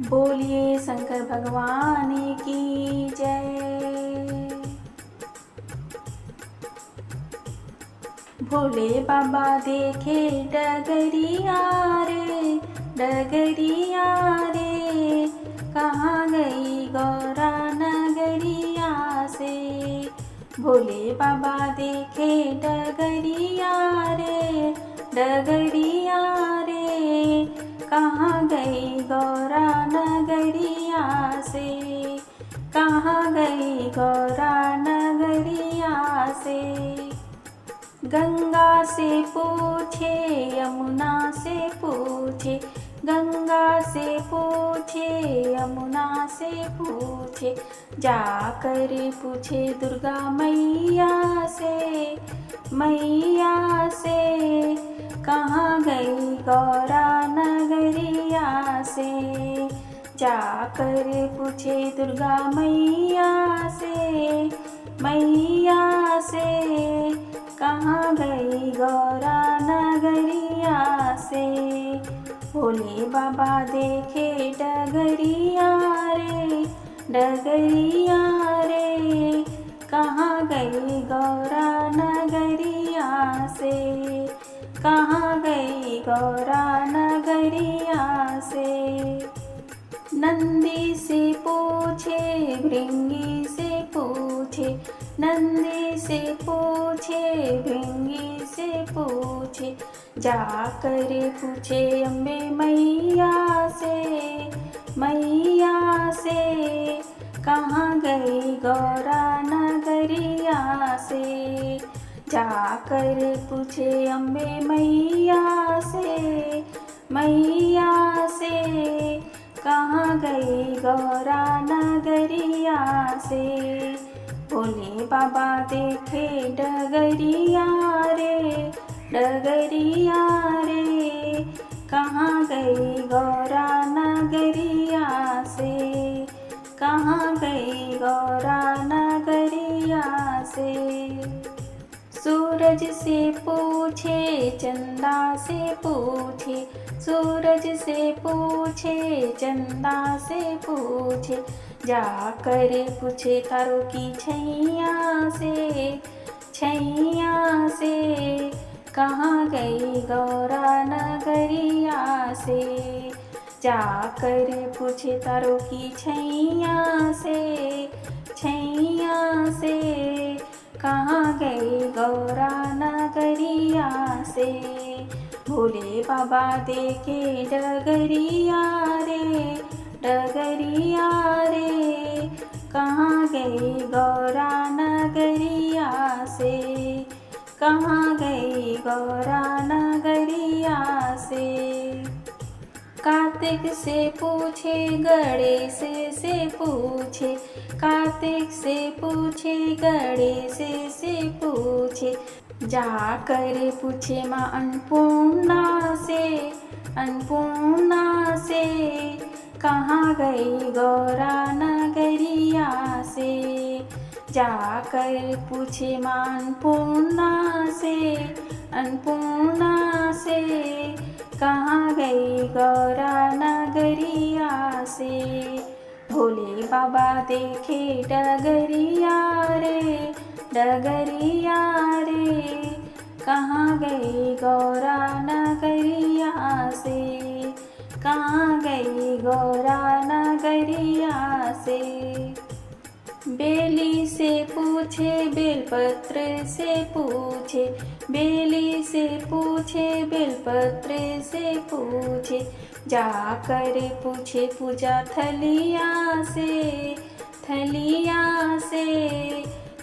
बोलिए शंकर भगवान की जय। भोले बाबा देखे डगरिया रे, डगरिया रे, कहाँ गई गौरा नगरिया से। भोले बाबा देखे डगरिया रे, डगरिया रे, कहाँ गई गौरा नगरिया से। कहाँ गई गौरा नगरिया से। गंगा से पूछे, यमुना से पूछे, गंगा से पूछे, यमुना से पूछे, जाकर पूछे दुर्गा मैया से, मैया से, कहाँ गई गौरा नगरिया से। जाकर पूछे दुर्गा मैया से, मैया से, कहाँ गई गौरा नगरिया से। भोले बाबा देखे डगरिया रे, डगरिया रे, कहाँ गई गौरा नगरिया से। कहाँ गई गौरा नगरिया से। नंदी से पूछे, भृंगी से पूछे, नंदी से पूछे, भृंगी से पूछे, जाकर पूछे अम्बे मैया से, मैया से, कहाँ गई गौरा नगरिया से। जाकर पूछे अम्बे मैया से, मैया से, कहाँ गई गौरा नगरिया से। भोले बाबा देखे डगरिया रे, डगरिया रे, कहाँ गई गौरा नगरिया से। कहाँ गई गौरा नगरिया से। सूरज से पूछे, चंदा से पूछे, सूरज से पूछे, चंदा से पूछे, जाकर पूछे तारों की छैया से, छैया से, कहाँ गई गौरा नगरिया से। जाकर पूछे तारों की छैया से, छैया से, कहाँ गई गौरा नगरिया से। भोले बाबा देखे डगरिया रे, डगरिया रे, कहाँ गई गौरा नगरिया से। कहाँ गई गौरा नगरिया से। कार्तिक से पूछे, गणेश से पूछे, कार्तिक से पूछे, गणेश से पूछे, जाकर पूछे माँ अन्नपूर्णा से, अन्नपूर्णा से, कहाँ गई गौरा नगरिया से। जाकर पूछे माँ अन्नपूर्णा से, अन्नपूर्णा से, कहाँ गई गौरा नगरिया से। भोले बाबा देखे डगरिया रे, डगरिया रे, कहाँ गई गौरा नगरिया से। कहाँ गई गौरा नगरिया से। बेली से पूछे, बेलपत्र से पूछे, बेली से पूछे, बेलपत्र से पूछे, जाकर पूछे पूजा थलिया से, थलिया से,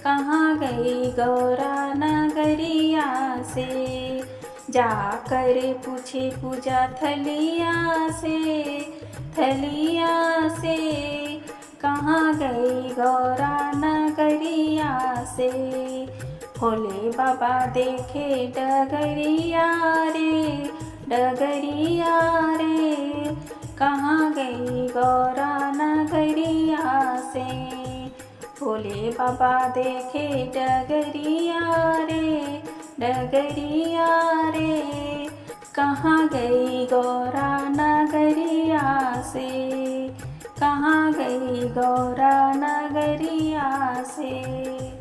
कहाँ गई गौरा नगरिया से। जाकर पूछे पूजा थलिया से, थलिया से, कहाँ गई गौरा नगरिया से। भोले बाबा देखे डगरिया रे, डगरिया रे, कहाँ गई गौरा नगरिया से। भोले बाबा देखे डगरिया रे, डगरिया रे, कहाँ गई गौरा नगरिया से। कहाँ गई गौरा नगरिया से।